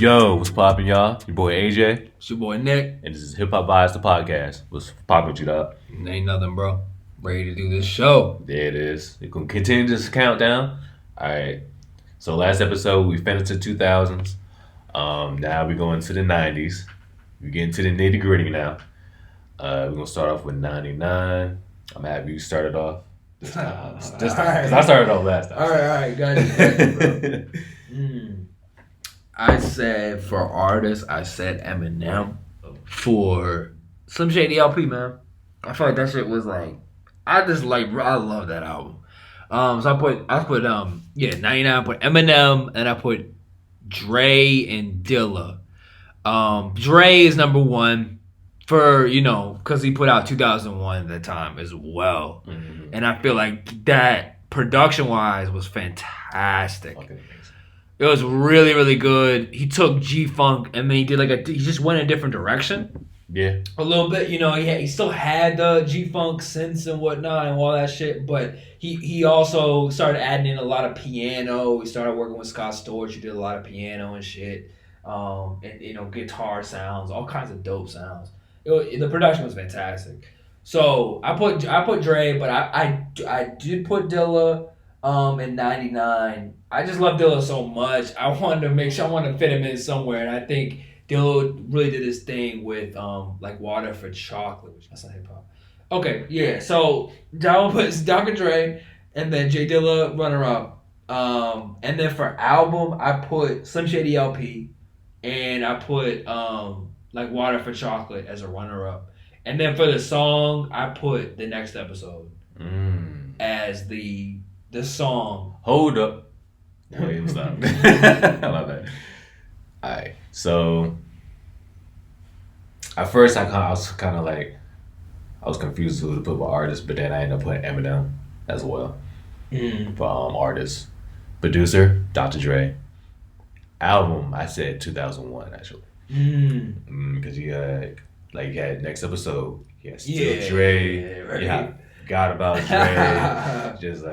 Yo, what's poppin', y'all? Your boy AJ, It's your boy Nick. and this is Hip Hop Bias, the podcast. What's poppin' with you, dog? Ain't nothing, bro. Ready to do this show. There it is. We're gonna continue this countdown. All right. So last episode we finished the 2000s. Now we're going to the 90s. We're getting to the nitty gritty now. We're gonna start off with 99. I'm happy you started off this time. Because I started off last time. All right, got you, bro. I said for artists, I said Eminem. For Slim Shady LP, man. I feel like that shit was like, I love that album. So I put 99. I put Eminem, and I put Dre and Dilla. Dre is number one for, because he put out 2001 at that time as well. Mm-hmm. And I feel like that production-wise was fantastic. Fucking amazing. It was really, really good. He took G-Funk and then he did he just went in a different direction. Yeah. A little bit, he still had the G-Funk synths and whatnot and all that shit, but he also started adding in a lot of piano. He started working with Scott Storch, who did a lot of piano and shit. And guitar sounds, all kinds of dope sounds. The production was fantastic. So I put Dre, but I did put Dilla in 99. I just love Dilla so much. I wanted to fit him in somewhere, and I think Dilla really did his thing with Water for Chocolate, which that's not hip hop. Okay, yeah. So Dilla puts Dr. Dre, and then J Dilla runner up. And then for album, I put Slim Shady LP, and I put Water for Chocolate as a runner up. And then for the song, I put The Next Episode as the song. Hold up. Wait, stop. I love that. Alright, so at first I was confused who to put for artist, but then I ended up putting Eminem as well for artist. Producer, Dr. Dre. Album, I said 2001 actually. Because he had Next Episode. He had Still Dre. Right. Yeah, Forgot About Dre. Just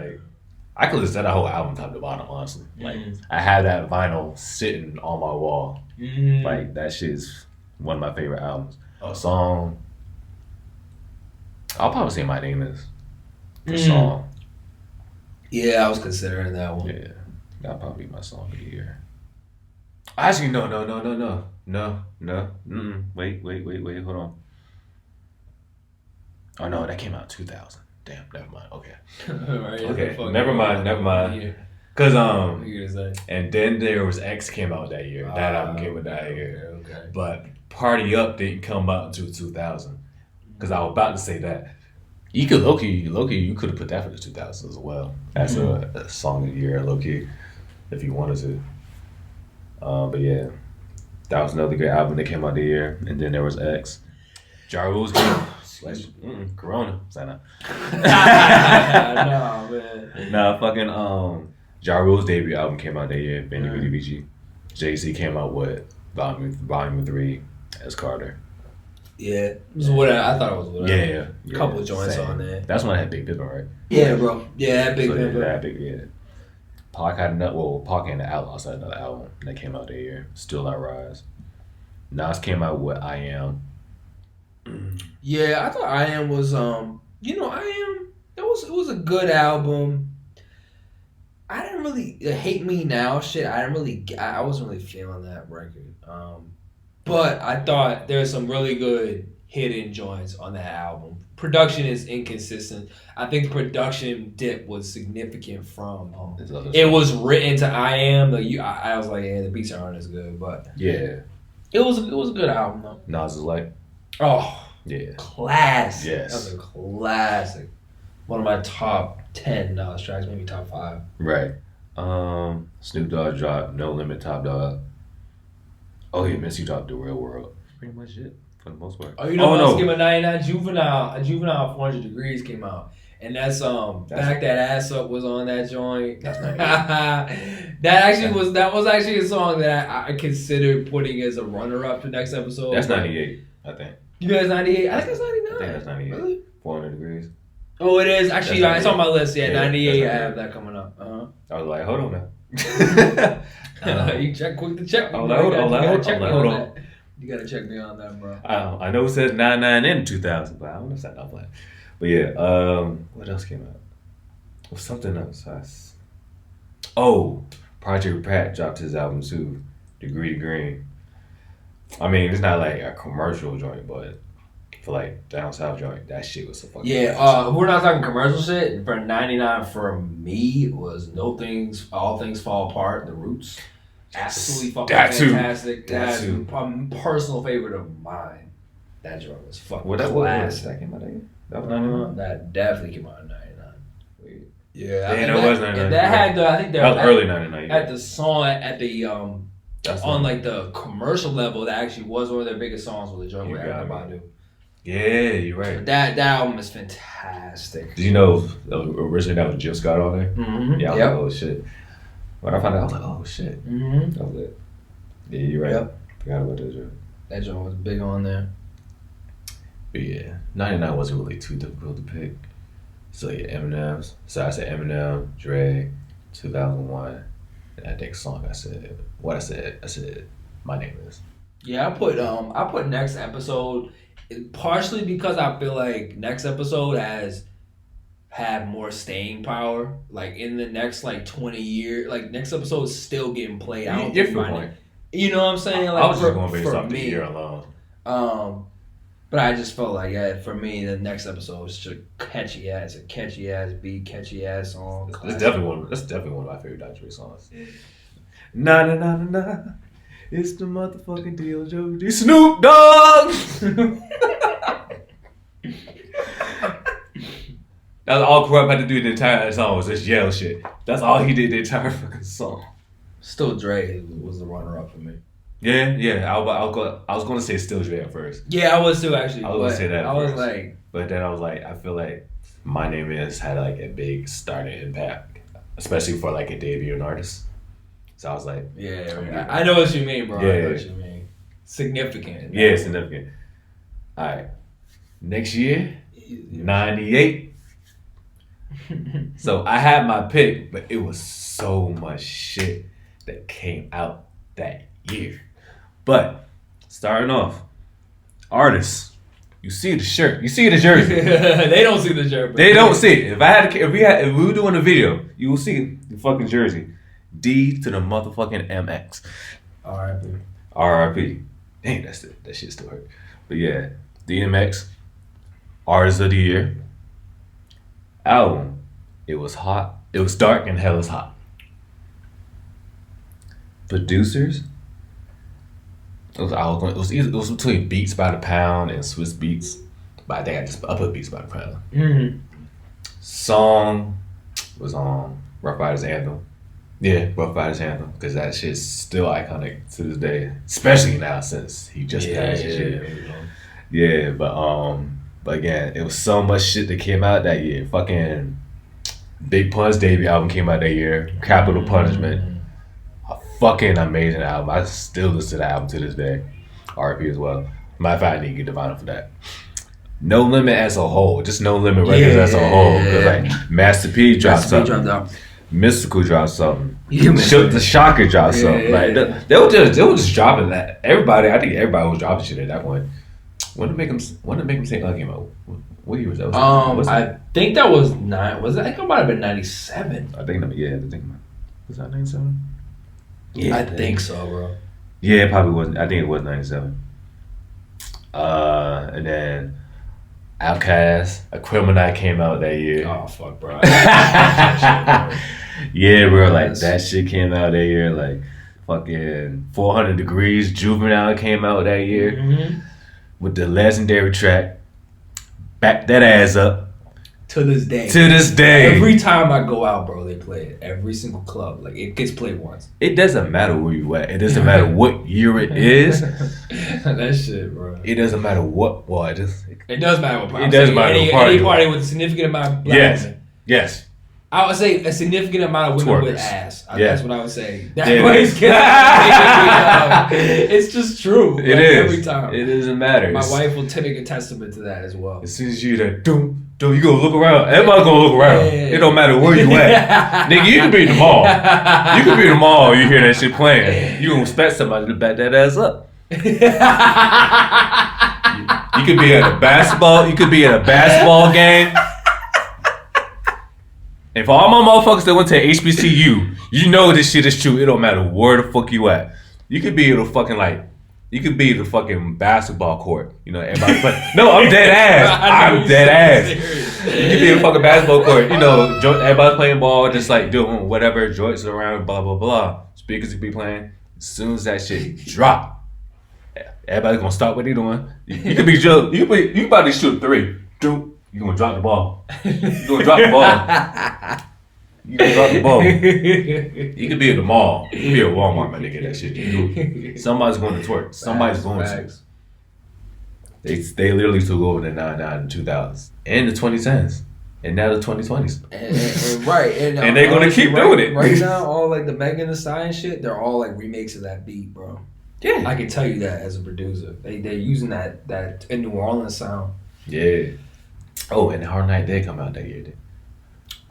I could listen to that whole album top to bottom, honestly. I had that vinyl sitting on my wall. That shit's one of my favorite albums. A song, I'll probably say My Name Is the song. Yeah, I was considering that one. Yeah, that'll probably be my song of the year. Actually, no. Wait, hold on. Oh no, that came out in 2000. Damn, never mind. Okay. Right, okay, never mind. Cause and then there was X came out that year. That album came out that year. Okay. But Party Up didn't come out until 2000. Cause I was about to say that. You could low-key, you could have put that for the 2000s as well. That's a song of the year, low-key, if you wanted to. But yeah, that was another great album that came out the year. And then there was X. Ja Rule's Corona. Sign No, man. Nah, fucking Ja Rule's debut album came out that year. Benny Goody BG. Jay-Z came out with Volume 3 as Carter. Yeah, I thought it was whatever. Yeah. A couple of joints on there. That's when I had Big Pimpin', right? Yeah, bro. Yeah, Big Pimpin'. Yeah, big. Pac and the Outlaws had another album that came out that year. Still I Rise. Nas came out with I Am. Yeah, I thought I Am was I Am. It was a good album. I didn't really Hate Me Now shit. I wasn't really feeling that record. But I thought there's some really good hidden joints on that album. Production is inconsistent. I think the production dip was significant from it was written to I Am. I was like, yeah, the beats aren't as good, but yeah, it was a good album though. Nas is like, oh yeah, classic. Yes, that was a classic. One of my top 10 Nas tracks, maybe top 5. Right. Snoop Dogg dropped No Limit, Top Dog. Oh yeah, Missy dropped The Real World. Pretty much it for the most part. Oh, no. Came out 99. Juvenile 400 Degrees came out. And that's Back That Ass Up was on that joint. That's not that was actually a song that I considered putting as a runner up to Next Episode. That's 98, I think. You guys 98? I think it's 99. I think that's 98. Really? 400 Degrees. Oh, it is. Actually, it's on my list. Yeah, 98. I that's have that coming up. I was like, hold on now. You check quick to check me. Hold bro. on, You gotta hold check on, me hold on on. that. You gotta check me on that, bro. I know it says 99 in 2000, but I don't know if that's not playing. But yeah, what else came out? Well, something else. Project Pat dropped his album too, Degree to Green. I mean, it's not like a commercial joint, but for like down south joint, that shit was so fucking. Yeah, we're not talking commercial shit. For 99 for me was All Things Fall Apart, The Roots. Absolutely fucking fantastic. That's a personal favorite of mine. That joint was fucking classic. That came out that year? That was 99? That definitely came out in 99. Yeah, that was 99. And that had the, I think that was early 99. At the song, at the, on like the commercial level, that actually was one of their biggest songs with the joint with Erykah Badu. Yeah, you're right. That album is fantastic. Did you know originally that was Jill Scott on there? Mm-hmm. Yeah, I was like, oh shit. When I found out, I was like, oh shit. Mm-hmm. That was it. Yeah, you're right. Yep. Forgot about that joint. That joint was big on there. But yeah, 99 wasn't really too difficult to pick. So yeah, Eminem's. So I said Eminem, Dre, 2001. And I think song I said, I said, My Name Is. Yeah, I put next episode partially because I feel like next episode has had more staying power. Like in the next like 20 years, like next episode is still getting played out. You know what I'm saying? Like I was just going based off the year alone. But I just felt like, yeah, for me, the next episode was just a catchy ass beat, catchy ass song. That's definitely one of my favorite Dr. Dre songs. Na na na na na. It's the motherfucking D.O.J. Snoop Dogg. That's all Corrupt had to do the entire song was just yell shit. That's all he did the entire fucking song. Still Dre was the runner up for me. Yeah. I was gonna say Still Dre at first. Yeah, I was too actually. I was gonna say that. I was like, but then I was like, I feel like My Name Is had like a big starting impact, especially for like a debut artist. So I was like, yeah, I know what you mean, bro. Yeah, I know what you mean. Significant. Yeah, significant. All right, next year, 98. So I had my pick, but it was so much shit that came out that year. But starting off, artists, you see the shirt, you see the jersey. They don't see the jersey. They don't see it. If we were doing a video, you will see the fucking jersey. D to the motherfucking MX. R.I.P. R.I.P. Dang, that shit still hurt. But yeah, DMX, Artist of the Year. Album, it was hot. It was dark and hell is hot. Producers, it was between Beats by the Pound and Swiss Beats, but I think I put Beats by the Pound. Mm-hmm. Song was on Rough Riders Anthem. Yeah, Rough Riders Anthem, because that shit's still iconic to this day, especially now since he just passed shit. Yeah, but again, it was so much shit that came out that year. Fucking Big Pun's debut album came out that year. Capital Punishment, a fucking amazing album. I still listen to that album to this day. RP as well. Matter of fact, I need to get Divine for that. No Limit as a whole, just No Limit records as a whole. Because like Master P dropped something. Mystical dropped something. The Shocker dropped something. Like they were just dropping that. I think everybody was dropping shit at that point. When did Make 'Em Say came out? What year was that? I think that was I think it might have been 97. Was that 97? Yeah, I think so, bro. Yeah, it probably wasn't. I think it was 97. And then Outkast, Aquemini came out that year. Oh fuck, bro. Yeah, bro, like that shit came out that year. Like fucking 400 Degrees, Juvenile came out that year. Mm-hmm. With the legendary track, Back That Ass Up. To this day. Every time I go out, bro, they play it. Every single club. Like, it gets played once. It doesn't matter where you at. It doesn't matter what year it is. That shit, bro. It doesn't matter what. Well, it does matter what party. It does matter what party. Any party with a significant amount of black women. Yes. I would say a significant amount of women Twerkers. with ass. Yeah. That's what I would say. It's just true. Like, It is. Every time. It doesn't matter. My wife will take a testament to that as well. As soon as you hear that doom, Dude, you gonna look around. Everybody gonna look around. Yeah. It don't matter where you at. Nigga, you can be in the mall. You can be in the mall. You hear that shit playing. You gonna expect somebody to back that ass up. You could be at a basketball. You could be at a basketball game. And for all my motherfuckers that went to HBCU, you know this shit is true. It don't matter where the fuck you at. You could be at a fucking you could be at the fucking basketball court. You know, everybody play. No, I'm dead ass. I'm dead ass. You could be at a fucking basketball court. You know, everybody's playing ball, just like doing whatever, joints around, blah, blah, blah. Speakers could be playing. As soon as that shit drop, everybody's gonna stop what they doing. You could be Joe. You about to shoot 3. Dude, you gonna drop the ball. You gonna drop the ball. You gonna drop the ball. You could be at the mall. You could be at Walmart, my nigga. That shit. Somebody's going to twerk. Somebody's going to. They literally took over the 99 and 2000s and the 2010s and now the 2020s. And they're gonna keep doing it. Right now, all like the Megan Thee Stallion shit, they're all like remakes of that beat, bro. Yeah, I can tell you that as a producer, they're using that in New Orleans sound. Yeah. Oh, and Hard Night did come out that year.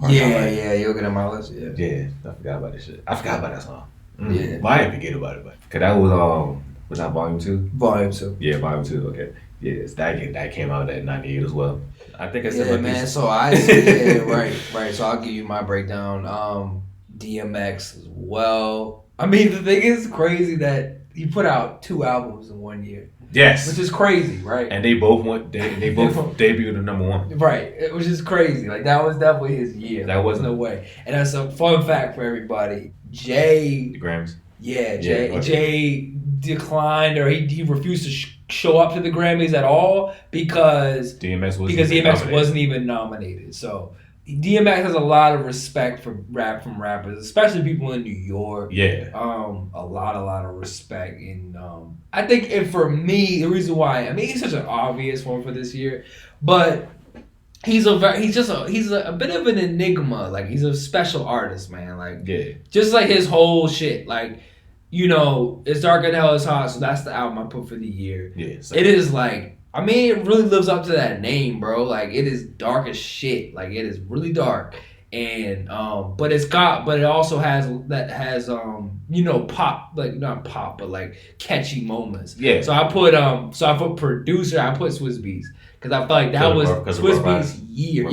Yeah, you'll get on my list. Yeah, I forgot about this shit. I forgot about that song. Yeah, but I didn't forget about it. But cause that was that Volume 2? Volume 2. Yeah, Volume 2. Okay. Yes, that came out at 98 as well. I think I said yeah, man. So right. So I'll give you my breakdown. DMX as well. I mean, the thing is crazy that he put out 2 albums in 1 year. Yes, which is crazy, right? And they both debuted at number 1. Right, which is crazy. Like that was definitely his year. That wasn't no way. And that's a fun fact for everybody. The Grammys. Yeah, Jay declined or he refused to show up to the Grammys at all because DMX wasn't even nominated. So DMX has a lot of respect for from rappers, especially people in New York. Yeah. A lot of respect. And I think, and for me, the reason why, I mean, he's such an obvious one for this year, but he's a bit of an enigma. Like he's a special artist, man. Like just like his whole shit. Like, you know, It's Dark and Hell is Hot, so that's the album I put for the year. Yeah. It is like, I mean, it really lives up to that name, bro. Like, it is dark as shit. Like, it is really dark. And, but it also has, you know, pop, like, not pop, but like catchy moments. Yeah. So I put producer, I put Swizz Beatz. Because I felt like that was Swizz Beatz' year.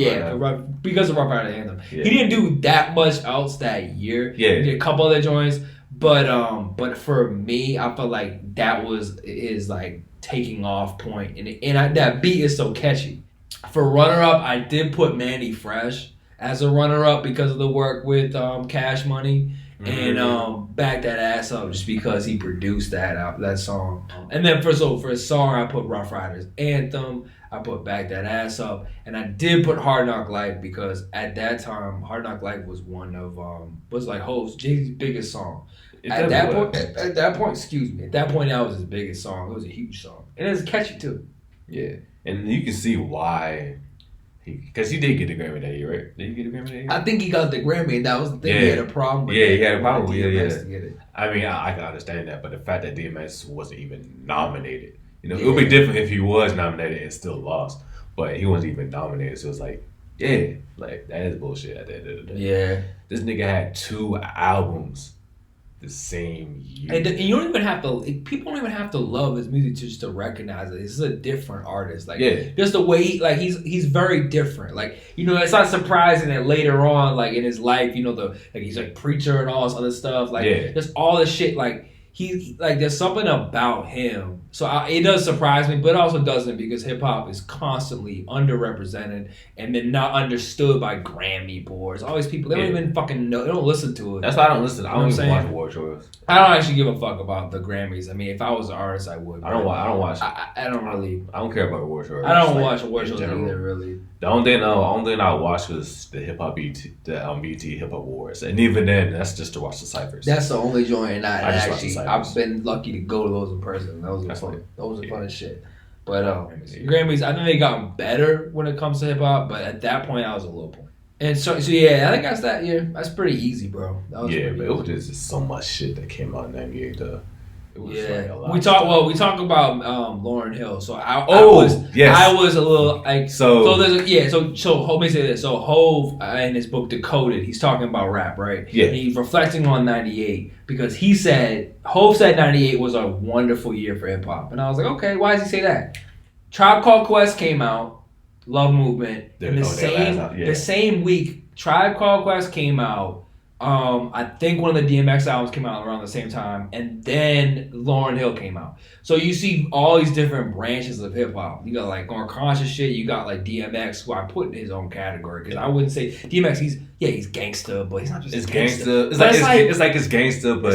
Because of Rough Rider Anthem. Yeah. He didn't do that much else that year. Yeah. He did a couple other joints. But for me, I felt like that was his, like, taking off point, and that beat is so catchy. For runner-up, I did put Mannie Fresh as a runner-up because of the work with Cash Money, and Back That Ass Up just because he produced that song. And then for a song, I put Rough Riders Anthem, I put Back That Ass Up, and I did put Hard Knock Life because at that time, Hard Knock Life was one of Jay-Z's biggest song. At that point, that was his biggest song. It was a huge song, and it was catchy too. Yeah, and you can see why, because he did get the Grammy that year, right? Did he get the Grammy that year? I think he got the Grammy, and that was the thing. He had a problem with. Yeah, he had a problem with DMX to get it. I mean, I can understand that, but the fact that DMX wasn't even nominated, you know, it would be different if he was nominated and still lost, but he wasn't even nominated, so it's like, like that is bullshit at the end of the day. Yeah, this nigga had 2 albums the same year. And you don't even have to. People don't even have to love his music just to recognize it. This is a different artist. Like, just the way he's very different. Like, you know, it's not surprising that later on, like in his life, you know, he's like preacher and all this other stuff. Like, just all this shit. Like, he like there's something about him. So it does surprise me, but it also doesn't, because hip hop is constantly underrepresented and then not understood by Grammy boards. All these people, they don't even fucking know. They don't listen to it. That's why I don't listen. I don't even watch award shows. I don't actually give a fuck about the Grammys. I mean, if I was an artist, I would. I don't watch. I don't really. I don't care about award shows. I don't watch award shows either, really. The only thing I watched was the BET Hip Hop Awards, and even then, that's just to watch the ciphers. That's the only joint I've been lucky to go to those in person. Those are fun as shit. But Grammys, I think they gotten better when it comes to hip hop, but at that point, I was a low point. And so yeah, I think that's that year. That's pretty easy, bro. That was but it was just so much shit that came out in that year. It was Yeah, like a lot. we talk. Well, we talk about Lauryn Hill. So I yes. I was a little like So there's so Let me say this. So Hove in his book Decoded, he's talking about rap, right? Yeah. And he's reflecting on '98 because Hove said '98 was a wonderful year for hip hop, and I was like, okay, why does he say that? Tribe Called Quest came out, Love Movement, and the same week Tribe Called Quest came out. I think one of the DMX albums came out around the same time, and then Lauryn Hill came out. So you see all these different branches of hip hop. You got like more conscious shit. You got like DMX, who I put in his own category because I wouldn't say DMX. He's gangster, but he's not just gangster. It's like it's gangster, but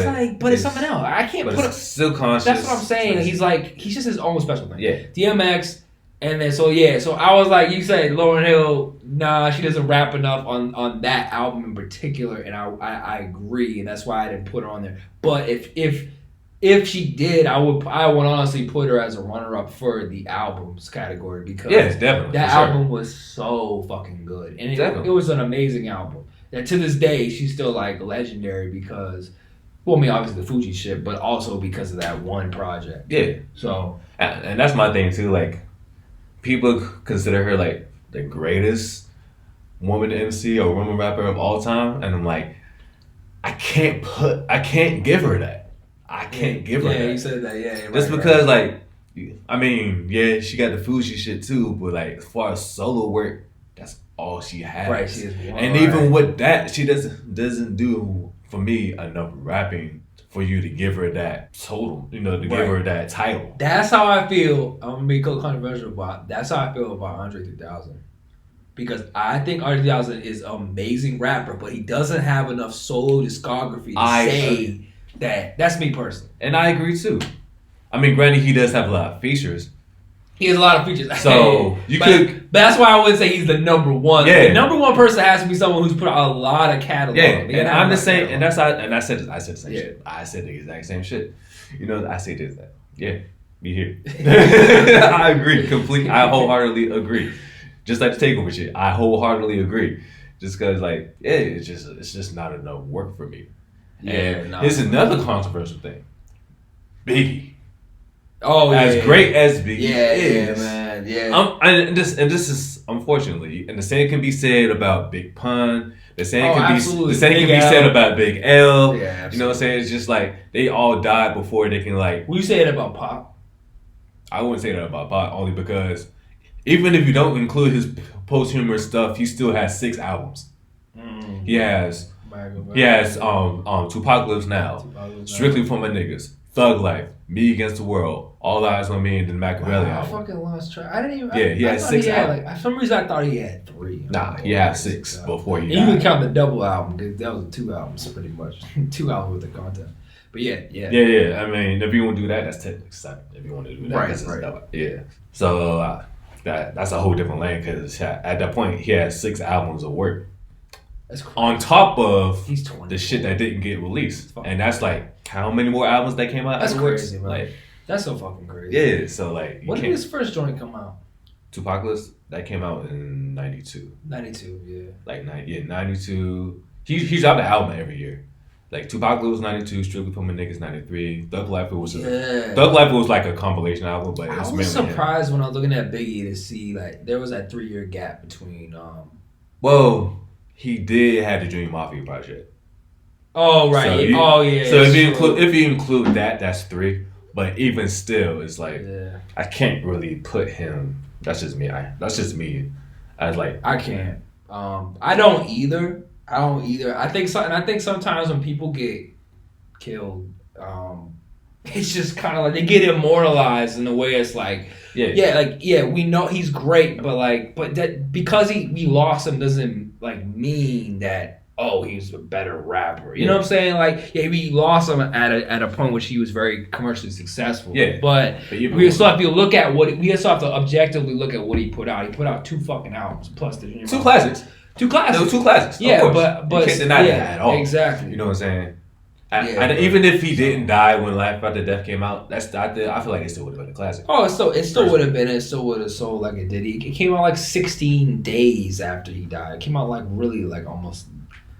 it's something else. I can't put it. Still conscious. That's what I'm saying. He's just his own special thing. Yeah. DMX. And then so I was like, you said Lauryn Hill, nah, she doesn't rap enough on that album in particular, and I agree, and that's why I didn't put her on there. But if she did, I would honestly put her as a runner up for the albums category because definitely that album was so fucking good, and it was an amazing album. And to this day, she's still like legendary because, well, I mean obviously the Fuji shit, but also because of that one project. Yeah. So and that's my thing too, like. People consider her like the greatest woman MC or woman rapper of all time, and I'm like, I can't give her that. I can't give her that. Yeah, you said that. Yeah, just because like, I mean, yeah, she got the Fuji shit too, but like as far as solo work, that's all she has. Right, she is one. And even with that, she doesn't do for me enough rapping for you to give her that total, give her that title. That's how I feel. I'm gonna be controversial, but that's how I feel about Andre 3000. Because I think Andre 3000 is an amazing rapper, but he doesn't have enough solo discography to say that. That's me personally. And I agree too. I mean, granted, he does have a lot of features. He has a lot of features. So but that's why I would say he's the number one. Yeah. The number one person has to be someone who's put out a lot of catalog. Yeah, and I'm just saying, and I said the same Yeah. shit. I said the exact same shit. I say this, that. Yeah, be here. I agree completely. I wholeheartedly agree. Just like the takeover shit, I wholeheartedly agree. Just because, like, it's just not enough work for me. Yeah, and it's another controversial thing. Biggie. Oh, yeah. As great as Biggie is. Yeah, man. Yeah. And this is unfortunately, and the same can be said about Big Pun. The same can be said about Big L. Yeah, absolutely. You know what I'm saying? It's just like they all died before they can like. Would you say it about Pop? I wouldn't say that about Pop only because even if you don't include his posthumous stuff, he still has 6 albums. Mm. He has Tupac Lives Now, Strictly for My Niggas, Thug Life, Me Against the World, All Eyes on Me, and then Machiavelli album. I fucking lost track. I didn't even. Yeah, he had 6 albums. For some reason, I thought he had 3. Nah, he had 6 before he died. You can count the double album because that was 2 albums pretty much. 2 albums with the content. But yeah. I mean, if you want to do that, that's technically 7. If you want to do that, right. Yeah. So that's a whole different lane because at that point he had 6 albums of work. That's crazy. On top of He's 20. the shit that didn't get released, and that's like how many more albums that came out? That's afterwards? crazy, man. Like, that's so fucking crazy. Yeah. So like, when did his first joint come out? Tupac that came out in 92. 92, yeah. Like 92. He dropped an album every year. Like Tupac was 92, Strictly for My Niggas 93, Thug Life was like a compilation album, but I was surprised when I was looking at Biggie to see like there was that 3-year gap between Well, he did have the Dream Mafia project. Oh right. So if you include that, that's 3. But even still, it's like I can't really put him. That's just me. That's just me. As like I can't. I don't either. I think sometimes when people get killed, it's just kind of like they get immortalized in a way. It's like we know he's great, but that because we lost him doesn't like mean that he's a better rapper. You know what I'm saying? Like we lost him at a point which he was very commercially successful. Yeah, but we still have to look at we still have to objectively look at what he put out. He put out 2 fucking albums plus the 2 classics. 2 classics. There were 2 classics. Yeah, but you can't deny that at all. Exactly. You know what I'm saying? Even if he didn't die when Life After Death came out, I feel like it still would have been a classic. Oh, it still would have been. It still would have sold like it did. It came out like 16 days after he died. It came out like really like almost.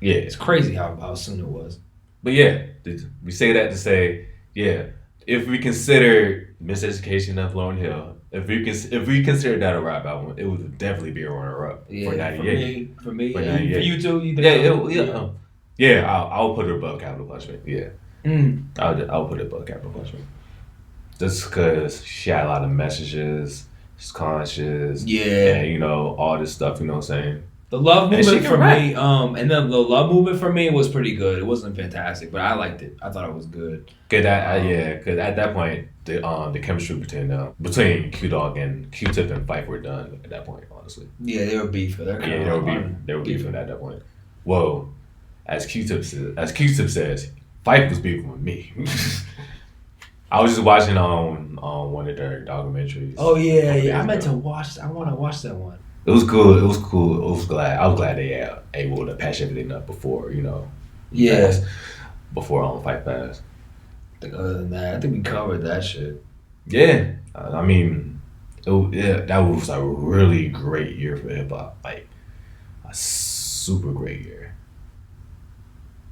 Yeah, it's crazy how soon it was. But yeah, we say that to say if we consider Miseducation of Lauryn Hill, if we consider that a rap album, it would definitely be a runner-up for 98. For me, For for 98. you too. You think I'll put it above Capital Punishment. Yeah, I'll put it above Capital Punishment. Just because she had a lot of messages, she's conscious, and all this stuff. You know what I'm saying? The love movement for me, and then the love movement for me was pretty good. It wasn't fantastic, but I liked it. I thought it was good. Because at that point, the chemistry between Q Dog and Q-Tip and Phife were done at that point. Honestly, yeah, they were beefing. They were beefing at that point. Well, as Q-Tip says, Phife was beefing with me. I was just watching one of their documentaries. Oh yeah. I want to watch that one. It was cool. I was glad they were able to patch everything up before before Phife passed. Other than that, I think we covered that shit. Yeah, I mean, that was a really great year for hip hop. Like a super great year.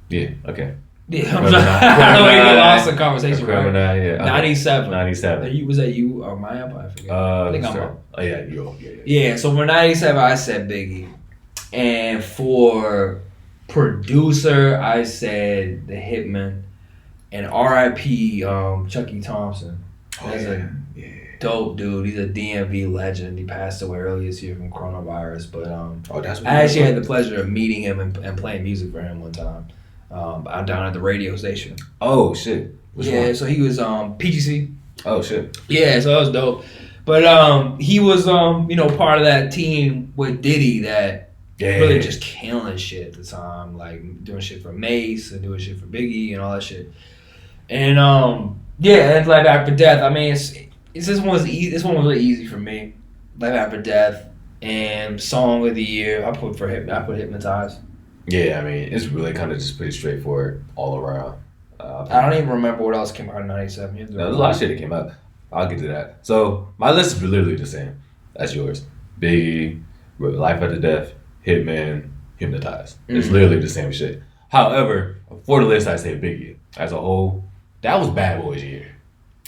Yeah. Okay. Yeah, we lost the conversation. Right? 97. 97. Was that you or my up? I forget. I think I'm up. Oh yeah, Yeah. So for 97, I said Biggie, and for producer, I said The Hitman, and R.I.P. Chucky Thompson. That's a dope dude. He's a DMV legend. He passed away earlier this year from coronavirus, but I actually had the pleasure of meeting him and playing music for him one time. Down at the radio station. Oh shit! Which one? So he was PGC. Oh shit! Yeah, so that was dope. But he was part of that team with Diddy that really just killing shit at the time, like doing shit for Mace and doing shit for Biggie and all that shit. And and Life After Death. I mean, this one was really easy for me. Life After Death and Song of the Year. I put Hypnotized. Yeah, I mean, it's really kind of just pretty straightforward all around. I don't even remember what else came out in 97. There's a lot of shit that came out. I'll get to that. So, my list is literally the same as yours. Biggie, Life After Death, Hitman, Hypnotized. It's literally the same shit. However, for the list, I say Biggie. As a whole, that was Bad Boys year.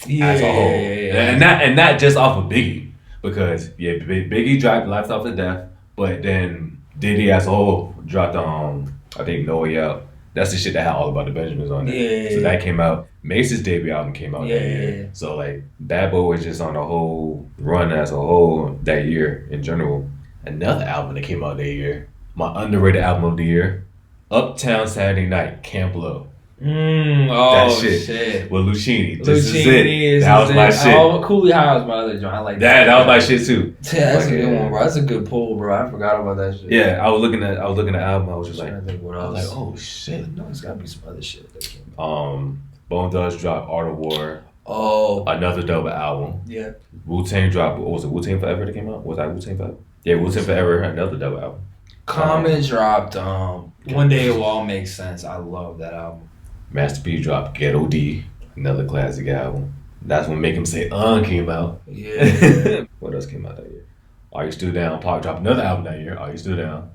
Yeah. As a whole. Yeah. And not just off of Biggie. Because, Biggie dropped Life After Death, but then Diddy as a whole dropped I think No Way Out. That's the shit that had All About the Benjamins on there. Yeah. So that came out. Mace's debut album came out that year. Yeah. So like Bad Boy was just on the whole run as a whole that year in general. Another album that came out that year, my underrated album of the year, Uptown Saturday Night, Camp Low. That shit. With Lucchini. This is it. That was my shit. Coolie High was my other joint. I like that. That was my shit too. Yeah, that's a good one, bro. That's a good pull, bro. I forgot about that shit. Yeah, I was looking at the album. I was just like, I think what else? I was like, oh shit. No, it's gotta be some other shit that came out. Bone Thugs dropped Art of War. Oh. Another double album. Yeah. Wu-Tang dropped. What was it? Wu-Tang Forever that came out? Was that Wu-Tang Forever? Yeah, Wu-Tang Forever. Another double album. Common dropped. One Day It Will All Make Sense. I love that album. Master P dropped Ghetto D, another classic album. That's when Make 'Em Say came out. Yeah. What else came out that year? Are You Still Down? Pac dropped another album that year. Are You Still Down?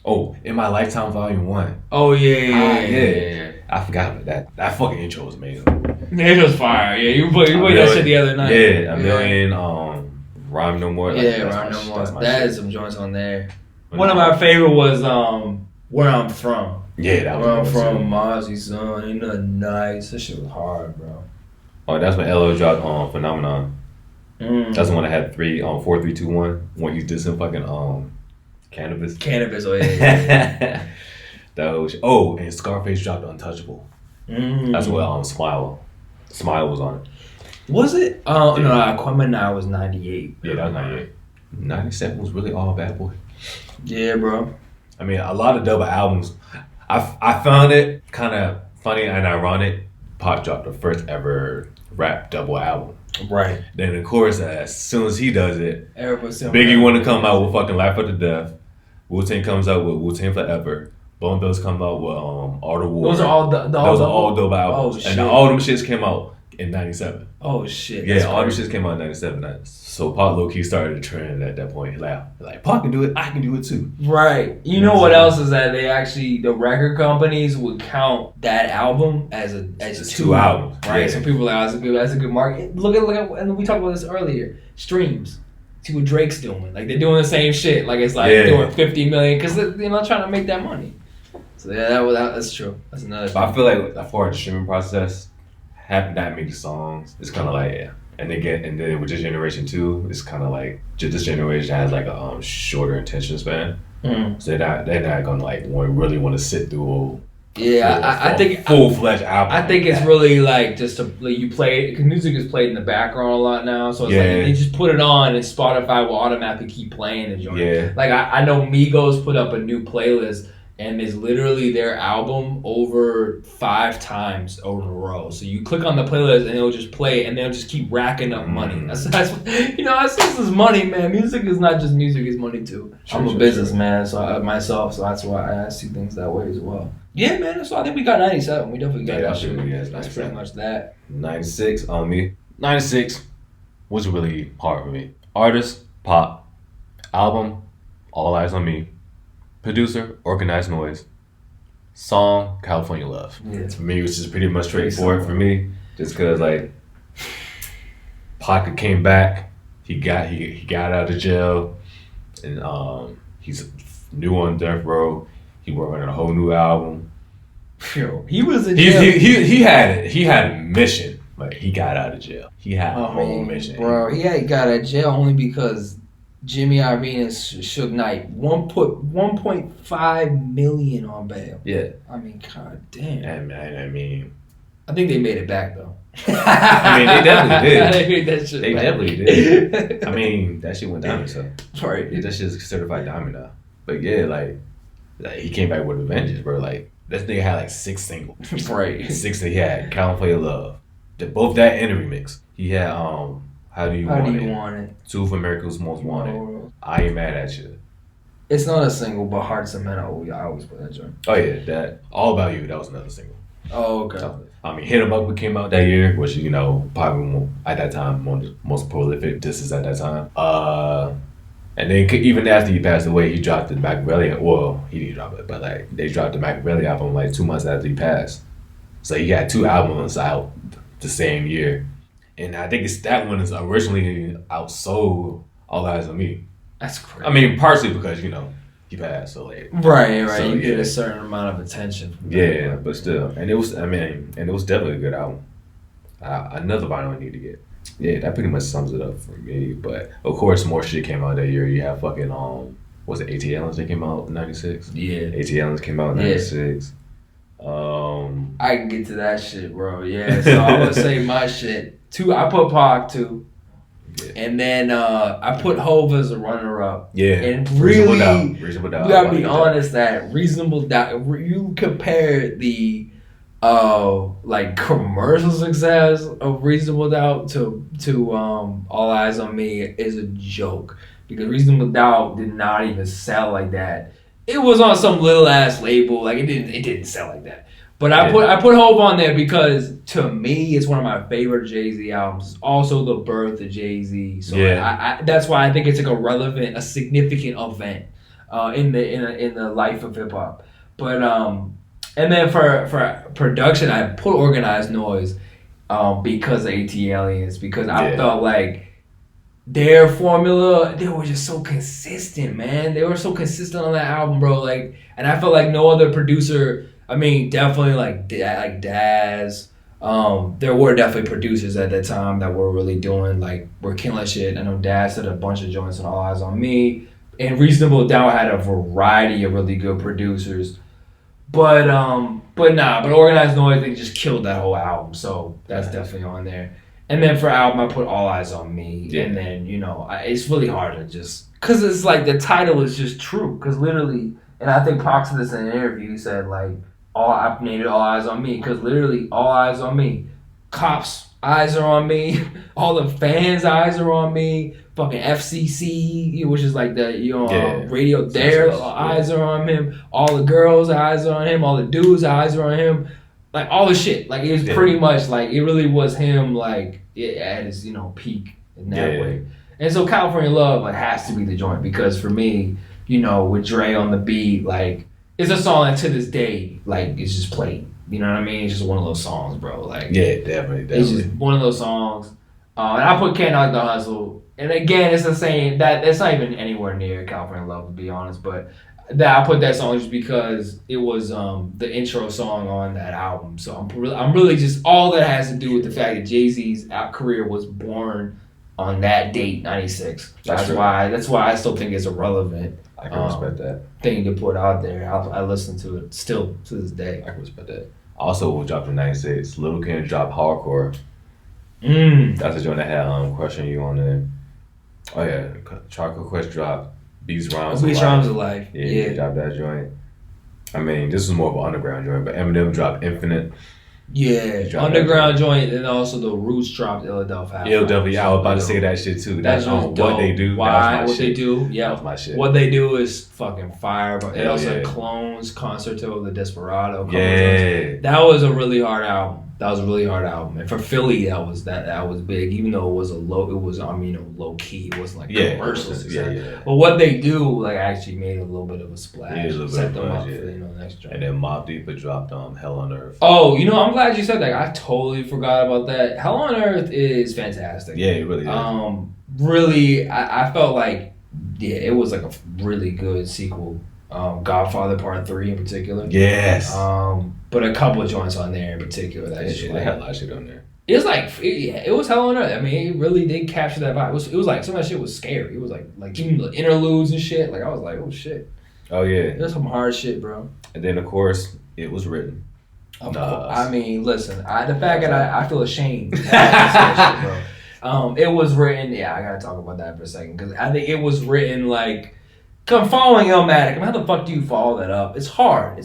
Oh, In My Lifetime Volume 1. Oh, yeah. I forgot about that. That fucking intro was amazing. It was fire. Yeah, you played that shit the other night. Yeah, A Million, Rhyme No More. Rhyme No More. That is some joints on there. One of my favorite was Where I'm From. Yeah, that was Where I'm from, Mozzie, son, ain't nothing nice. That shit was hard, bro. Oh, that's when LL dropped Phenomenon. That's the one that had 4, 3, 2, 1. When he's dissing fucking Cannabis. Oh yeah. That was, and Scarface dropped Untouchable. That's what Smile was on it. Was it? Oh no, Aquemini was 98. Yeah, that was 98. 97 was really all Bad Boy. Yeah, bro. I mean, a lot of double albums. I found it kind of funny and ironic. Pac dropped the first ever rap double album. Right. Then of course, as soon as he does it, Everybody's Biggie want to come out with fucking Life After Death. Wu-Tang comes out with Wu-Tang Forever. Bone Thugs come out with Art of War. Those are all all double albums. Oh, shit. And all them shits came out in '97. Oh shit. Yeah, that's all these crazy. shit came out in '97. So Pac low key started a trend at that point. Like Pac can do it, I can do it too. Right. You know what else is that they actually the record companies would count that album as It's two two albums, right? yeah. So people are like, that's a good market. Look at, and we talked about this earlier. Streams. See what Drake's doing. Like they're doing the same shit. Like it's like Yeah. doing 50 million because they're not trying to make that money. So yeah, that's true. That's another. But I feel like as far as the streaming process, having that many songs, it's kind of like yeah. And then with this generation too, it's kind of like this generation has like a shorter attention span, so they're not gonna like really want to sit through. I think full fledged album. I think it's really like just to like you play it because music is played in the background a lot now. So it's like they just put it on and Spotify will automatically keep playing the joint. Yeah. Like I know Migos put up a new playlist and it's literally their album over 5 times over a row. So you click on the playlist and it'll just play and they'll just keep racking up money. That's this is money, man. Music is not just music; it's money too. I'm a businessman, so myself, so that's why I see things that way as well. Yeah, man. So I think we got 97. We definitely got that shit. That's pretty much that. 96 on me. 96 was really hard for me. Artist, Pop. Album, All Eyes on Me. Producer, Organized Noise. Song, California Love. Yeah. For me, which is pretty much straightforward for me. Just because, like, Pocket came back. He got out of jail. And he's new on Death Row. He worked on a whole new album. Yo, he was in jail. He had a mission. Like he got out of jail. He had a whole mission. Bro, he got out of jail only because Jimmy Iovine and Suge Knight 1.5 million on bail. Yeah. I mean, god damn. And I mean, I think they made it back though. I mean, they definitely did. They made that shit They back. definitely did. I mean, that shit went diamond, so Right. that shit's certified diamond now. But yeah, like he came back with a vengeance, bro. Like this nigga had like 6 singles. Right. 6 that he had. California Love. Both that and a remix. He had How Do You Want It? 2 of America's Most Wanted. I Ain't Mad at You. It's not a single, but Hearts of Men. I always play that joint. Oh yeah, that All About You. That was another single. Oh, okay. I mean, Hit 'Em Up came out that year, which probably at that time one of the most prolific disses at that time. And then even after he passed away, he dropped the Machiavelli. Well, he didn't drop it, but like they dropped the Machiavelli album like 2 months after he passed. So he had 2 albums out the same year, and I think that one is originally outsold All Eyes on Me. That's crazy. I mean, partially because he passed so late. Right. So, you get a certain amount of attention. From Yeah, that. but still, and it was definitely a good album. Another vinyl I need to get. Yeah, that pretty much sums it up for me. But of course, more shit came out that year. You have fucking was it AT Aliens that came out in '96? Yeah. AT Aliens came out in '96. I can get to that shit, bro. Yeah, so I would say my shit. 2, I put Pac 2. Yeah. And then I put Hov as a runner-up. Yeah. And really, Reasonable Doubt. You gotta be honest that Reasonable Doubt, you compare the like commercial success of Reasonable Doubt to All Eyes on Me is a joke. Because Reasonable Doubt did not even sell like that. It was on some little ass label, like it didn't sell like that. But I put Hope on there because to me it's one of my favorite Jay-Z albums. It's also the birth of Jay-Z. So I that's why I think it's like a significant event in the life of hip hop. But and then for production I put Organized Noise because of AT Aliens, because I felt like their formula, they were just so consistent, man. They were so consistent on that album, bro. Like, and I felt like no other producer. I mean, definitely like Daz. There were definitely producers at that time that were really were killing shit. I know Daz did a bunch of joints on All Eyes on Me, and Reasonable Doubt had a variety of really good producers. But Organized Noise, they just killed that whole album, so that's definitely on there. And then for album, I put All Eyes on Me. Yeah. And then, it's really hard to just... Because it's like the title is just true. Because literally... And I think Pac said this in an interview. He said, like, I named it All Eyes on Me. Because literally, all eyes on me. Cops' eyes are on me. All the fans' eyes are on me. Fucking FCC, which is like the, radio, their eyes are on him. All the girls' eyes are on him. All the dudes' eyes are on him. like all the shit. Like it was Yeah. pretty much like it really was him like at his peak in that way. And so California Love like has to be the joint because for me, with Dre on the beat, like it's a song that to this day like it's just played. You know what I mean? It's just one of those songs, bro. Like Yeah, definitely. it's just one of those songs. And I put Can't Knock the Hustle. And again, it's the same that it's not even anywhere near California Love to be honest, but that I put that song just because it was the intro song on that album. So I'm really just all that has to do with the fact that Jay-Z's career was born on that date, 96. That's why I still think it's a relevant I can respect that thing to put out there. I listen to it still to this day. I can respect that. Also, we dropped in 96. Lil' Kim dropped Hardcore. That's a joint that had Crushing You on there. Oh yeah, Charcoal Quest dropped Beats Rhymes of Life. Yeah, he dropped that joint. I mean, this is more of an underground joint, but Eminem dropped Infinite. Yeah, underground joint, and also the Roots dropped Philadelphia. Yeah, I was about to say that shit too. That's what they do. Why? What they do? Yeah, that was my shit. What they do is fucking fire. But it also clones Concerto of the Desperado. That was a really hard album. And for Philly, that was big. Even though it was low key. It wasn't like commercial success. But what they do like actually made a little bit of a splash. Set them up for the next joint. And then Mobb Deep dropped Hell on Earth. Oh, I'm glad you said that. I totally forgot about that. Hell on Earth is fantastic. Yeah, it really is. Really, I felt like it was like a really good sequel. Godfather Part 3 in particular. Yes. But a couple of joints on there in particular. They had a lot of shit on there. It was like it was Hell on Earth. I mean, it really did capture that vibe. It was like some of that shit was scary. It was like even the interludes and shit. Like I was like, oh shit. Oh yeah. There's some hard shit, bro. And then of course it was written. I mean, listen. The fact that I feel ashamed. Shit, bro. It was written. Yeah, I gotta talk about that for a second because I think it was written like. I'm following Illmatic. I mean, how the fuck do you follow that up? It's hard.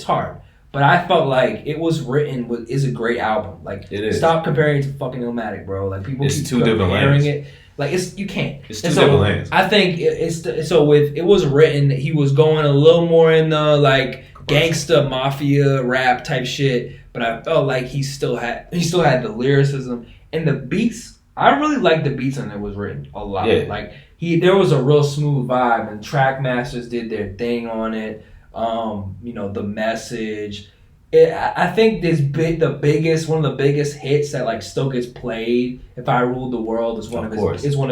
But I felt like it was written is a great album. Like, it is. Stop comparing it to fucking Illmatic, bro. Like people it's keep two different lanes. It. Like you can't. It's two different lanes. I think it was written. He was going a little more in the like gangsta mafia rap type shit. But I felt like he still had the lyricism and the beats. I really liked the beats on it was written a lot. Yeah. Like. There was a real smooth vibe, and track masters did their thing on it. The message. I think one of the biggest hits that like still gets played. If I Ruled the World is one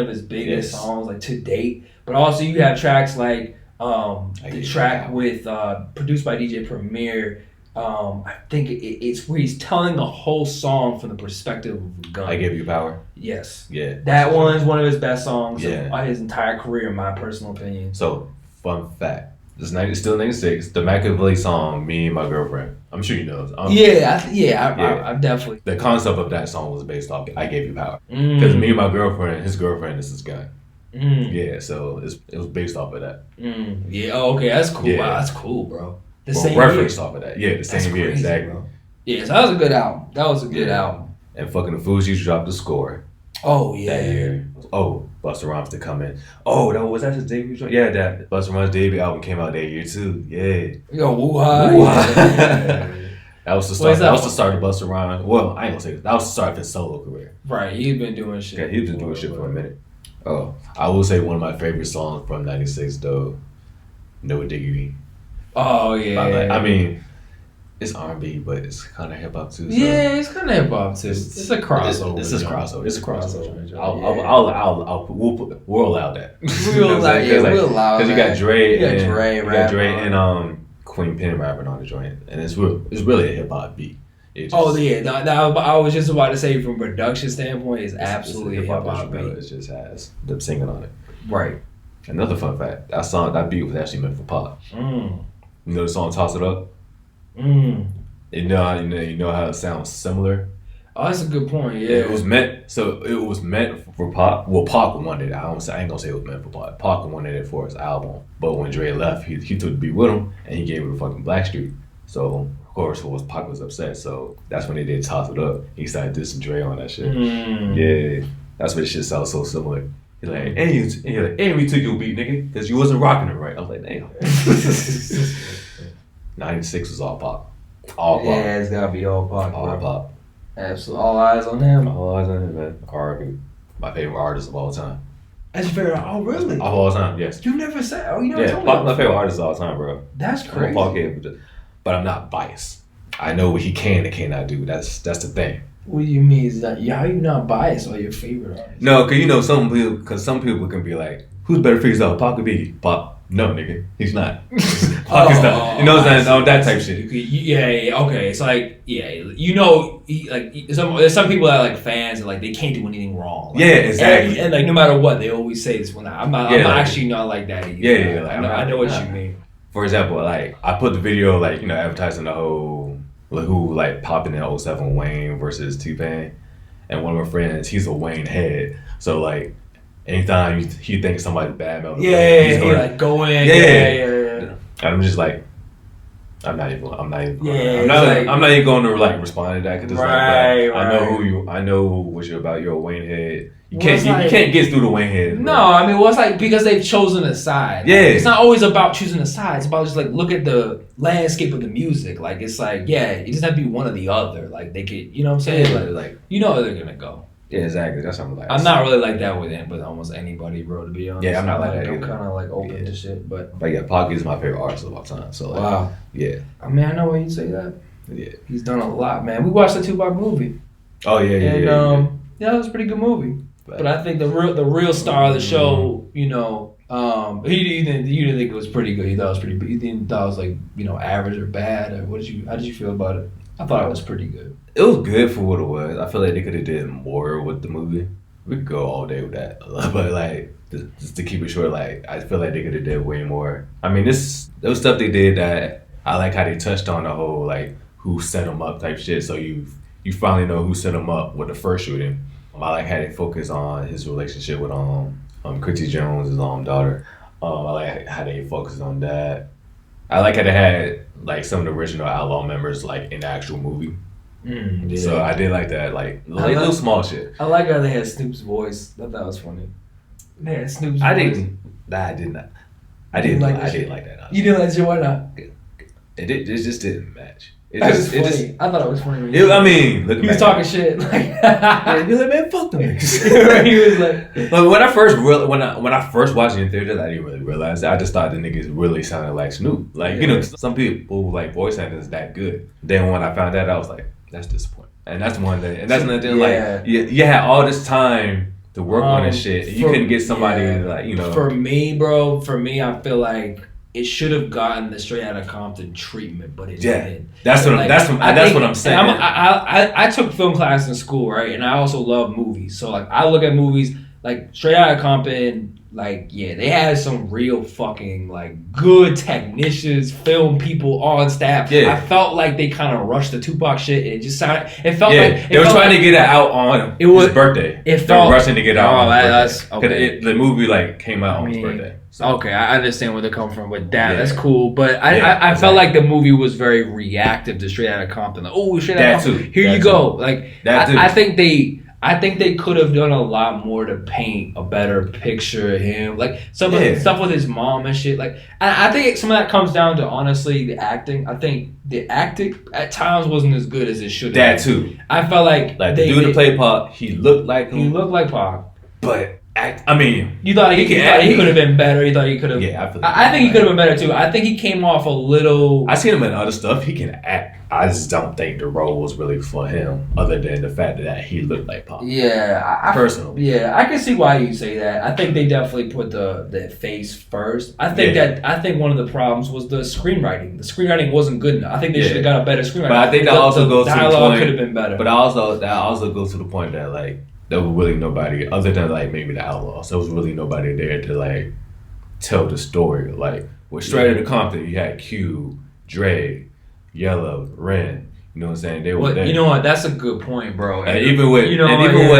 of his biggest songs like to date. But also you have tracks like the track with produced by DJ Premier. I think it's where he's telling the whole song from the perspective of a gun. I Gave You Power. Yes. Yeah. That one's one of his best songs of his entire career, in my personal opinion. So, fun fact. This night is still 96. The Machiavelli song, Me and My Girlfriend. I'm sure you know. I definitely. The concept of that song was based off I Gave You Power. Because Me and My Girlfriend, his girlfriend is this guy. Yeah, so it was based off of that. Yeah, okay, that's cool. Yeah. Wow, that's cool, bro. Reference off of that. Yeah, the same year, exactly. Bro. Yeah, so that was a good album. album. And fucking the Fugees dropped the Score. Oh, yeah. That year. Oh, Busta Rhymes to come in. Oh, was that his debut joint? Yeah, that Busta Rhymes' debut album came out that year too. Yeah. Yo, woo-ha. Yeah. That was the start. That was the start of Busta Rhymes. Well, I ain't gonna say that was the start of his solo career. Right, he's been doing shit. Yeah, he's been doing shit for a minute. Oh, I will say one of my favorite songs from '96 though, No Diggity. Oh yeah. I mean, it's R&B, but it's kind of hip hop too. So. Yeah, it's kind of hip hop too. It's a crossover. It's a crossover. It's a crossover. We'll allow that. We'll allow because you got Dre, Dre and Queen Pen rapping on the joint, and it's really a hip hop beat. I was just about to say from production standpoint, it's absolutely a hip hop beat. It just has them singing on it. Right. Another fun fact: that beat was actually meant for Pop. You know the song "Toss It Up." You know how it sounds similar. Oh, that's a good point. Yeah, it was meant for Pop. Well, Pac wanted it. I ain't gonna say it was meant for Pac. Pac wanted it for his album, but when Dre left, he took the beat with him and he gave it to fucking Blackstreet. So of course, Pac was upset. So that's when they did "Toss It Up." He started dissing Dre on that shit. Yeah, that's why the shit sounds so similar. He's like, and we took your beat, nigga, because you wasn't rocking it right. I was like, damn. 96 was all Pop. All Pop. Yeah, it's gotta be all Pac. All Pop. Absolutely, all eyes on him. All eyes on him, man. R.I.P. My favorite artist of all time. That's your favorite. Oh, really? Of all time, yes. You never said. Oh, you never Yeah, told me. Pac my favorite artist of all time, bro. That's I'm a crazy. Pac head, but I'm not biased. I know what he can and cannot do. That's the thing. What do you mean? Is that how you not biased on your favorite artist? No, cause some people can be like, who's better freestyle, Pac or Biggie? Pac. No, nigga, he's not. Pac is not. You know what I'm saying? On that type shit. Yeah, okay. It's like, yeah, you know, there's some people that are like fans and like they can't do anything wrong. Like, Yeah, exactly. And like no matter what, they always say this one. I'm not actually not like that either. Yeah, like, I know what you mean. For example, like I put the video like advertising the whole like who like popping in 07 Wayne versus T-Pain, and one of my friends, he's a Wayne head, so like anytime he thinks somebody's bad mouth, he's going like go in. Yeah. And I'm just like, I'm not even I'm not even going to like respond to that because it's right. I know what you're about. You're a Wayne head. You can't get through the Wayne head. No, I mean, it's like because they've chosen a side. Yeah, it's not always about choosing a side. It's about just like look at the landscape of the music. Like it's like it doesn't have to be one or the other. Like they could, you know what I'm saying? Yeah, like you know where they're gonna go. Yeah, exactly. That's what I'm like. I'm not really like that with almost anybody, bro. To be honest. Yeah, I'm not like that. I'm kind of like open to shit, but yeah, Pac is my favorite artist of all time. So like, wow. Yeah. I mean, I know why you say that. Yeah. He's done a lot, man. We watched the Tupac movie. Oh yeah, and, yeah, it was a pretty good movie. But I think the real star of the show, you didn't think it was pretty good. You thought it was pretty. You didn't thought it was like average or bad or how did you feel about it? I thought it was pretty good. It was good for what it was. I feel like they could have did more with the movie. We could go all day with that, but like just to keep it short, like I feel like they could have did way more. I mean, there was stuff they did that I like how they touched on the whole like who set them up type shit. So you finally know who set them up with the first shooting. I like how they focus on his relationship with Quincy Jones, his daughter. I like how they focused on that. I like how they had like some of the original Outlaw members like in the actual movie. Yeah. So I did like that, like little small shit. I like how they had Snoop's voice. I thought that was funny. They had Snoop's voice. I didn't like that. Honestly. You didn't like it? Why not? It just didn't match. I thought it was funny. He was talking shit. Like, he was like, man, fuck them niggas. He was like, but when I first watched it in theaters, I didn't really realize that. I just thought the niggas really sounded like Snoop. Like some people like voice actors that good. Then when I found out, I was like, that's disappointing. And that's one thing. And that's another thing. Like you had all this time to work on this shit. You couldn't get somebody like For me, bro. I feel like it should have gotten the Straight Outta Compton treatment, but it didn't. That's what I'm saying. I took film class in school, right? And I also love movies. So like I look at movies like Straight Outta Compton. Like they had some real fucking like good technicians, film people on staff. Yeah. I felt like they kind of rushed the Tupac shit. And it just sounded. It felt like they were trying to get it out on his birthday. They were rushing to get it out on his birthday. Okay. The movie like came out on his birthday. So. Okay, I understand where they're coming from with that. That's cool, but I felt like the movie was very reactive to Straight Outta Compton. Like, oh, Straight Outta Compton. Here you go. Like I think they could have done a lot more to paint a better picture of him. Like some of the stuff with his mom and shit. Like I think some of that comes down to honestly the acting. I think the acting at times wasn't as good as it should have. That too. I felt like the dude that played Pac, he looked like him. He looked like Pac. But you thought he could have been better. You thought he could have. Yeah, I think he could have been better too. I think he came off a little. I seen him in other stuff. He can act. I just don't think the role was really for him, other than the fact that he looked like Pac. Yeah, personally. Yeah, I can see why you say that. I think they definitely put the face first. I think one of the problems was the screenwriting. The screenwriting wasn't good enough. I think they should have got a better screenwriting. But I think that also goes to the point. Dialogue could have been better. But that also goes to the point that like there was really nobody other than like maybe the Outlaws. There was really nobody there to like tell the story. Like with Straight Outta Compton, you had Q, Dre, Yellow, Ren. You know what I'm saying? They were there. You know what? That's a good point, bro. And even with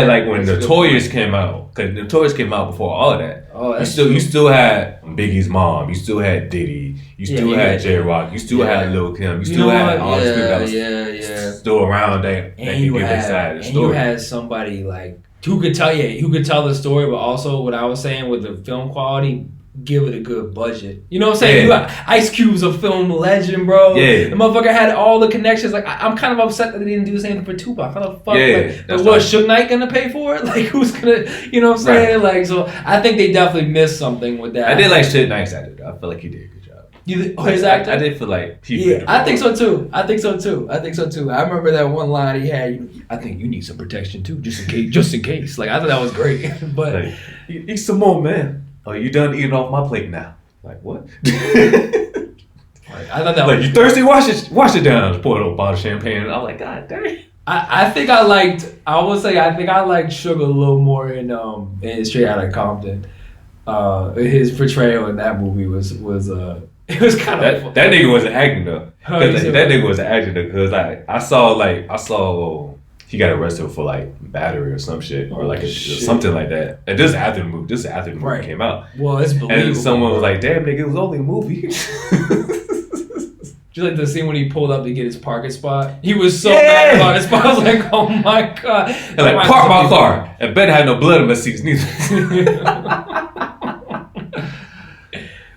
like when Notorious came out, because Notorious came out before all of that. Oh, you still had Biggie's mom. You still had Diddy. You still had J Rock. You still had Lil Kim. You still had all these people that was still around that could give their side of the story. And you had somebody like who could tell the story, but also what I was saying with the film quality. give it a good budget. You know what I'm saying? Yeah. You got Ice Cube's a film legend, bro. Yeah. The motherfucker had all the connections. Like, I'm kind of upset that they didn't do the same for Tupac. How the fuck? Yeah, like, that's but what, fine. Suge Knight gonna pay for it? Like, who's gonna, you know what I'm saying? Like, so I think they definitely missed something with that. I did like Suge Knight's actor, though. I feel like he did a good job. His actor? I did feel like he Yeah, fit I the think role. so too. I think so too. I remember that one line he had. I think you need some protection too, just in case. Just in case. Like, I thought that was great. But Like, eat some more, man. Oh, you done eating off my plate now? Like, what? like, I thought that Like, was you thirsty? Wash it down. Just pour a little bottle of champagne. And I'm like, God dang. I think I liked Sugar a little more in Straight Outta Compton. His portrayal in that movie was it was kind of That nigga wasn't acting though. Oh, 'Cause you said that what? nigga wasn't acting though. Cause I saw he got arrested for like battery or some shit or like Shit. something like that. And this is after the movie. This is after the movie Right. came out. Well, it's believable. And someone was like, "Damn, nigga, it was only a movie." Just like the scene when he pulled up to get his parking spot. He was so Yeah. mad about his spot. I was like, oh my god. And like, park my car. And better have no blood in my seats neither.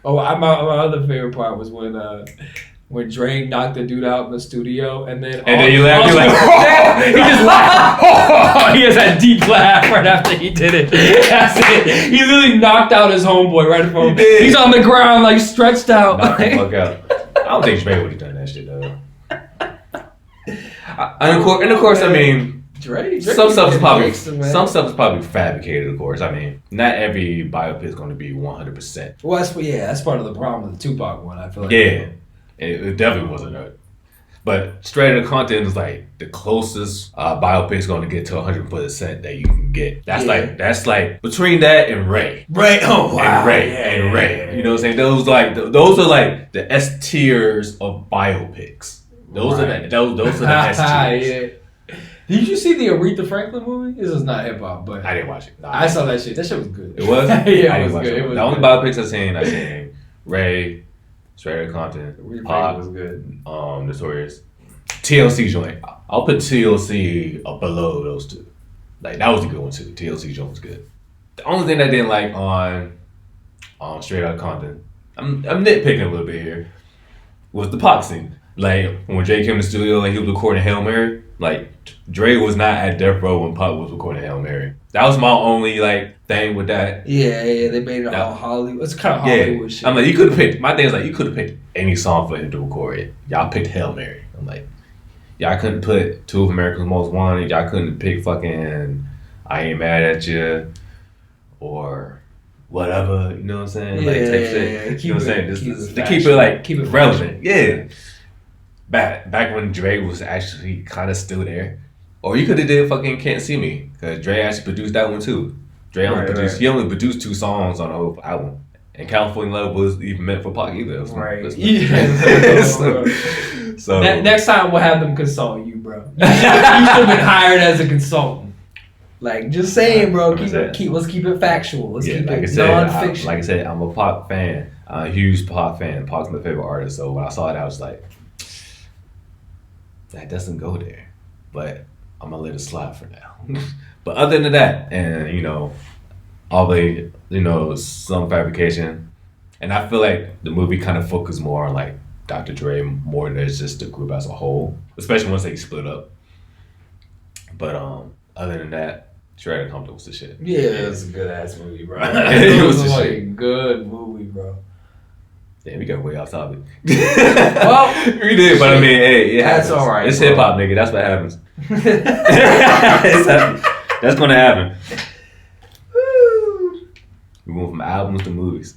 Oh, my other favorite part was when Dre knocked the dude out in the studio, and then You laughed. You're like, he just laughed. He has that deep laugh right after he did it. That's it. He literally knocked out his homeboy right in front of him. He did. He's on the ground like stretched out. knock the fuck out. I don't think Dre would have done that shit though. And of course, I mean, Dre some stuff is probably gangster, man. fabricated. Of course, I mean, not every biopic is going to be 100%. Well, that's part of the problem with the Tupac one. I feel like Yeah, it definitely wasn't that. But Straight Outta Compton is like the closest biopic is going to get to 100% that you can get. That's like between that and Ray. Ray. Oh wow. And Ray. You know what I'm saying? Those are like the S tiers of biopics. Those are the S tiers. Yeah. Did you see the Aretha Franklin movie? This is not hip hop, but I didn't watch it. No, I saw that shit. That shit was good. It was? Yeah, I didn't it was watch good. it. It was The only good. biopics I seen Ray, Straight Outta Compton, Aretha Pop, Franklin was good. Notorious. TLC joint. I'll put TLC below those two. Like, that was a good one too. TLC joint was good. The only thing I didn't like on Straight Outta Compton, I'm nitpicking a little bit here, was the Pac scene. Like, when Jay came to the studio and he was recording Hail Mary, like, Dre was not at Death Row when Pac was recording Hail Mary. That was my only, like, thing with that. Yeah, they made it all Hollywood. It's kind of Hollywood shit. I'm like, you could have picked, my thing is like, you could have picked any song for him to record it. Y'all picked Hail Mary. I'm like, y'all couldn't put Two of America's Most Wanted. Y'all couldn't pick fucking I Ain't Mad at You or whatever. You know what I'm saying? Like, type shit. You know what I'm saying? To keep it like keep it relevant. Yeah. Back when Dre was actually kind of still there. Or you could have did fucking Can't See Me. Because Dre actually produced that one too. He only produced 2 songs on the whole album. And California Love was even meant for Pac either. Right. So Next time we'll have them consult you, bro. You should have been hired as a consultant. Like, just saying, bro. Let's keep it factual. Let's keep it non-fiction. Like I said, I'm a Pac fan. I'm a huge Pac fan. Pac's my favorite artist. So when I saw it, I was like, that doesn't go there. But I'm gonna let it slide for now. But other than that, and some fabrication, and I feel like the movie kind of focused more on like Dr. Dre more than just the group as a whole, especially once they split up. But other than that, Straight Outta Compton was the shit. Yeah, it was a good ass movie, bro. It was a the fucking shit. good movie, bro. Damn, we got way off topic. Well, we did, but I mean, hey, that's happens. all right, It's bro. hip hop, nigga. That's what happens. That's gonna happen. We went from albums to movies.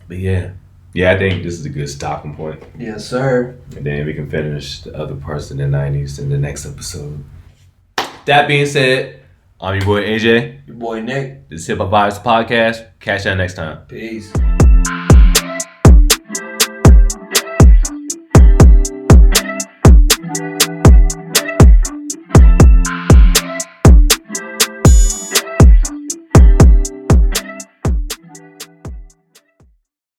But yeah, I think this is a good stopping point. Yes, sir. And then we can finish the other parts of the 90s in the next episode. That being said, I'm your boy AJ. Your boy Nick. This is Hip Hop Vibes Podcast. Catch y'all next time. Peace.